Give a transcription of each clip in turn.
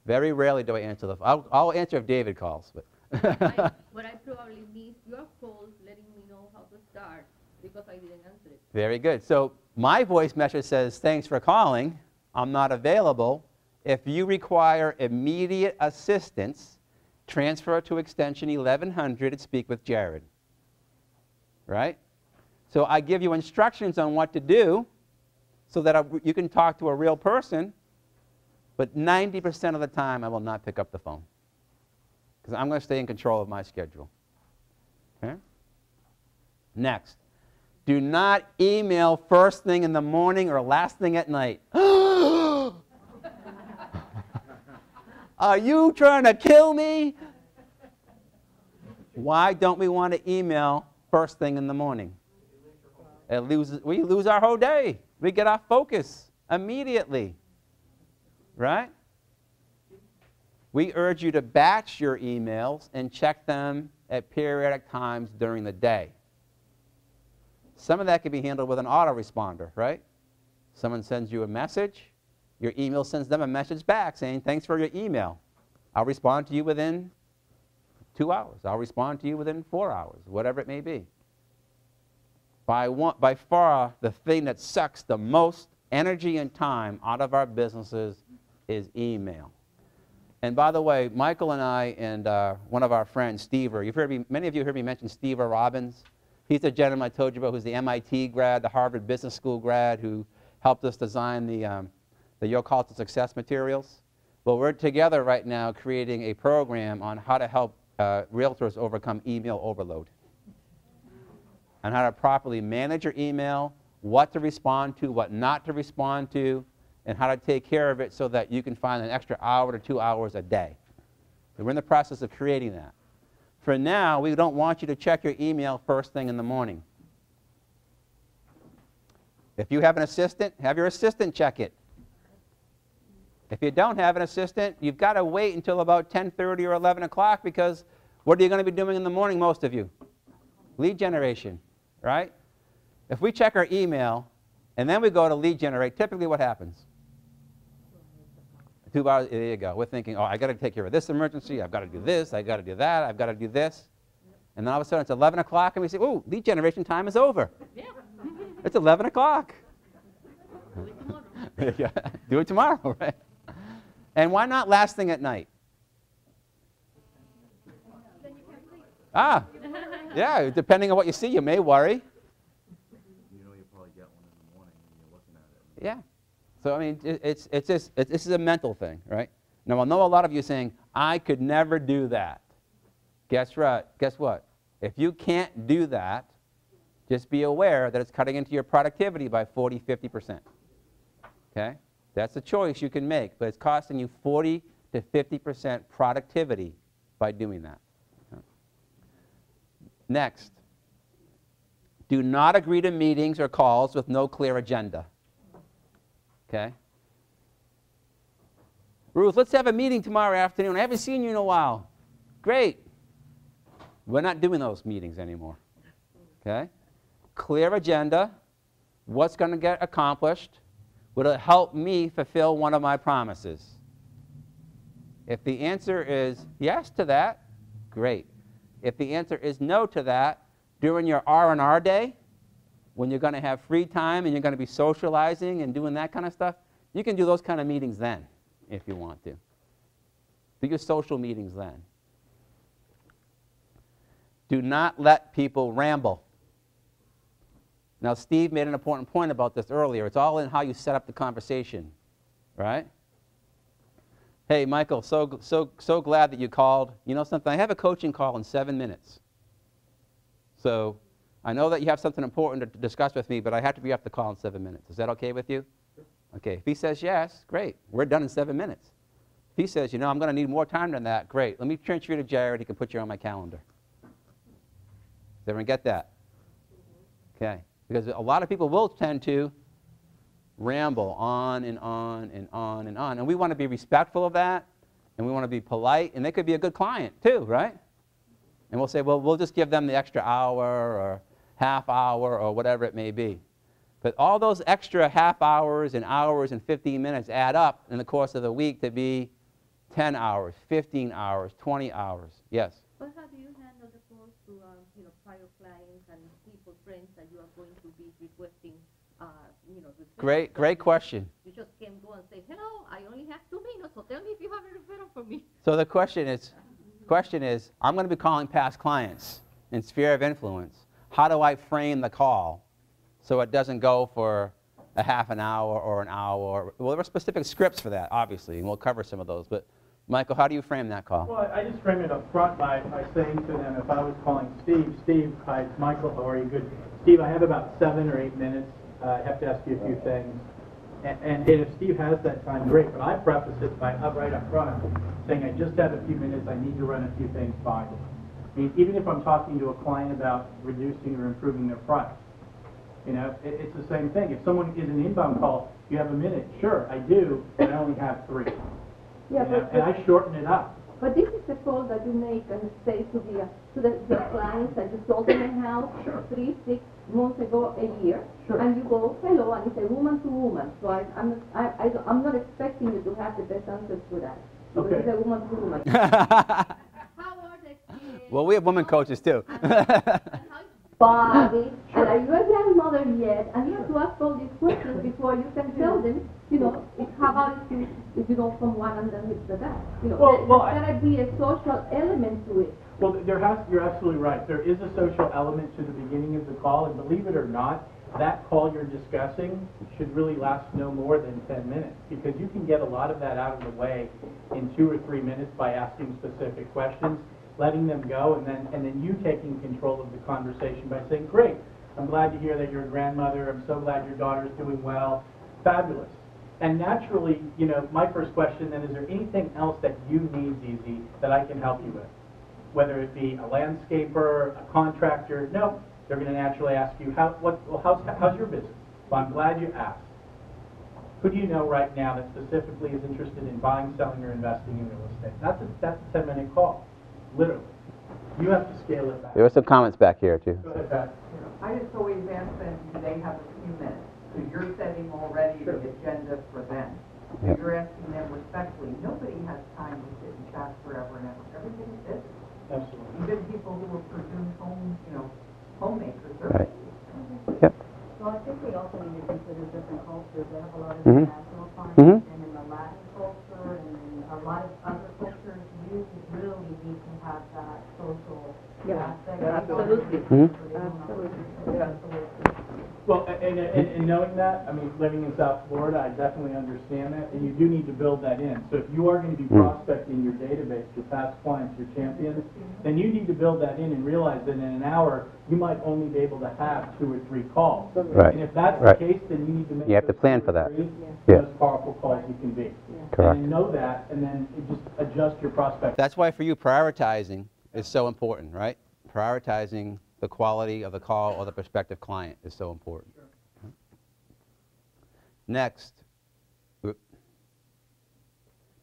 Very rarely do I answer the phone. I'll answer if David calls. But But I probably missed your calls letting me know how to start because I didn't answer it. Very good. So my voice message says, thanks for calling. I'm not available. If you require immediate assistance, transfer to extension 1100 and speak with Jared. Right? So I give you instructions on what to do so that you can talk to a real person, but 90% of the time I will not pick up the phone because I'm going to stay in control of my schedule. Okay? Next, do not email first thing in the morning or last thing at night. Are you trying to kill me? Why don't we want to email first thing in the morning? We lose our whole day. We get off focus immediately. Right? We urge you to batch your emails and check them at periodic times during the day. Some of that can be handled with an autoresponder, right? Someone sends you a message, your email sends them a message back saying, thanks for your email. I'll respond to you within 2 hours. I'll respond to you within 4 hours, whatever it may be. By far, the thing that sucks the most energy and time out of our businesses is email. And by the way, Michael and I and one of our friends, Steve, many of you heard me mention Steve Robbins. He's the gentleman I told you about who's the MIT grad, the Harvard Business School grad who helped us design the Your Call to Success materials. Well, we're together right now creating a program on how to help realtors overcome email overload and how to properly manage your email, what to respond to, what not to respond to, and how to take care of it so that you can find an extra hour to 2 hours a day. So we're in the process of creating that. For now, we don't want you to check your email first thing in the morning. If you have an assistant, have your assistant check it. If you don't have an assistant, you've got to wait until about 10:30 or 11 o'clock because what are you going to be doing in the morning, most of you? Lead generation, right? If we check our email and then we go to lead generate, typically what happens? 2 hours, there you go. We're thinking, oh, I got to take care of this emergency. I've got to do this. I've got to do that. I've got to do this. And then all of a sudden it's 11 o'clock and we say, oh, lead generation time is over. Yeah. It's 11 o'clock. Do it tomorrow. Yeah, do it tomorrow, right? And why not last thing at night? Ah, yeah, depending on what you see, you may worry. You know you'll probably get one in the morning when you're looking at it. Yeah. So, I mean, this is a mental thing, right? Now, I know a lot of you saying, I could never do that. Guess what? If you can't do that, just be aware that it's cutting into your productivity by 40, 50%. Okay? That's a choice you can make, but it's costing you 40 to 50% productivity by doing that. Okay. Next, do not agree to meetings or calls with no clear agenda. Okay? Ruth, let's have a meeting tomorrow afternoon. I haven't seen you in a while. Great. We're not doing those meetings anymore. Okay? Clear agenda. What's going to get accomplished? Will it help me fulfill one of my promises? If the answer is yes to that, great. If the answer is no to that, during your R&R day, when you're going to have free time and you're going to be socializing and doing that kind of stuff, you can do those kind of meetings then, if you want to. Do your social meetings then. Do not let people ramble. Now, Steve made an important point about this earlier. It's all in how you set up the conversation, right? Hey, Michael, so glad that you called. You know something? I have a coaching call in 7 minutes. So I know that you have something important to discuss with me, but I have to be off the call in 7 minutes. Is that okay with you? Okay. If he says yes, great. We're done in 7 minutes. If he says, you know, I'm going to need more time than that, great. Let me transfer you to Jared. He can put you on my calendar. Does everyone get that? Okay. Because a lot of people will tend to ramble on and on and on and on. And we want to be respectful of that, and we want to be polite, and they could be a good client too, right? And we'll say, well, we'll just give them the extra hour or half hour or whatever it may be. But all those extra half hours and 15 minutes add up in the course of the week to be 10 hours, 15 hours, 20 hours. Yes? But how do you handle the calls to, prior clients and people, friends that you are going to be requesting, referrals? Great question. You just can't go and say, hello, I only have 2 minutes, so tell me if you have a referral for me. So the question is, I'm going to be calling past clients in sphere of influence. How do I frame the call so it doesn't go for a half an hour or an hour? Well, there are specific scripts for that, obviously, and we'll cover some of those. But Michael, how do you frame that call? Well, I just frame it up front by saying to them, if I was calling Steve, hi, it's Michael, how are you? Good. Steve, I have about 7 or 8 minutes. I have to ask you a few things. And if Steve has that time, great. But I preface it by right up front, saying I just have a few minutes, I need to run a few things by you. I mean, even if I'm talking to a client about reducing or improving their price, it's the same thing. If someone is an inbound call, you have a minute. Sure, I do, but I only have 3. Yeah, And I shorten it up. But this is the call that you make and say to the clients that you sold them a house 3, 6 months ago, a year, Sure. and you go, hello, and it's a woman to woman. So I'm not expecting you to have the best answers to that. Because Okay. it's a woman to woman. How are the Well, we have women coaches too. Bobby, and are you a grandmother yet? And you have to ask all these questions before you can tell them, how about if you go from one and then hit the back? There's got to be a social element to it. Well, you're absolutely right. There is a social element to the beginning of the call, and believe it or not, that call you're discussing should really last no more than 10 minutes, because you can get a lot of that out of the way in 2 or 3 minutes by asking specific questions, letting them go, and then you taking control of the conversation by saying, great, I'm glad to hear that you're a grandmother, I'm so glad your daughter's doing well, fabulous. And naturally, my first question then, is there anything else that you need, Zizi, that I can help you with? Whether it be a landscaper, a contractor, no, they're going to naturally ask you, how's your business? Well, I'm glad you asked. Who do you know right now that specifically is interested in buying, selling, or investing in real estate? That's a 10-minute call, literally. You have to scale it back. There were some comments back here too. Go ahead, Pat. I just always ask them, do they have a few minutes? Because you're setting already the agenda for them. So Yep. you're asking them respectfully. Nobody has time to sit and chat forever and ever. Everybody's busy. Absolutely. Even people who are presumed homemakers, they're Right. busy. Yep. Well, I think we also need to consider different cultures. They have a lot of Mhm. international clients, Mhm. and in the Latin culture and in a lot of other cultures, you really need to have that social aspect. Absolutely. Mhm. Well, and knowing that, I mean, living in South Florida, I definitely understand that, and you do need to build that in. So if you are going to be prospecting your database, your past clients, your champions, then you need to build that in and realize that in an hour, you might only be able to have 2 or 3 calls. Right. And if that's Right. the case, then you need to make You have to those plan 2 for or that. 3 Yeah. the most powerful calls you can be. Correct. And then know that, and then just adjust your prospect. That's why for you, prioritizing is so important, right? Prioritizing the quality of the call or the prospective client is so important. Next,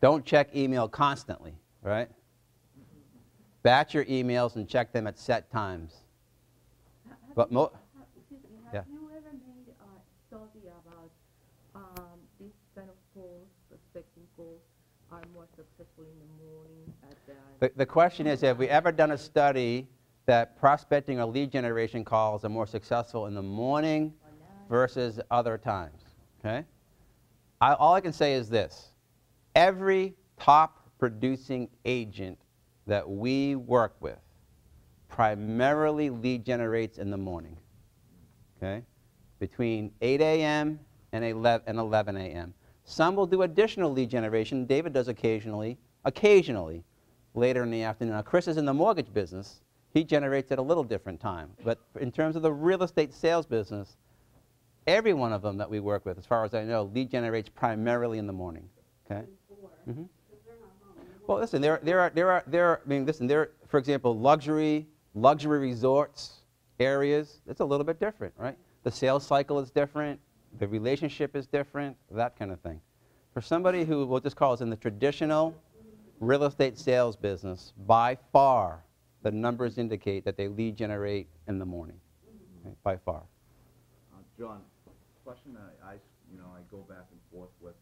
don't check email constantly, right? Batch your emails and check them at set times. But Excuse me, Yeah. have you ever made a study about these kind of calls, prospecting calls, are more successful in the morning, at the question is, have we ever done a study that prospecting or lead generation calls are more successful in the morning versus other times? Okay? All I can say is this. Every top producing agent that we work with primarily lead generates in the morning, okay? Between 8 a.m. and 11 a.m. Some will do additional lead generation. David does occasionally, later in the afternoon. Now, Chris is in the mortgage business. He generates at a little different time. But in terms of the real estate sales business, every one of them that we work with, as far as I know, lead generates primarily in the morning. Okay. Mm-hmm. Well, listen, for example, luxury resorts, areas. It's a little bit different, right? The sales cycle is different. The relationship is different. That kind of thing. For somebody who, we'll just call us in the traditional real estate sales business, by far, the numbers indicate that they lead generate in the morning, okay, by far. John, question that I go back and forth with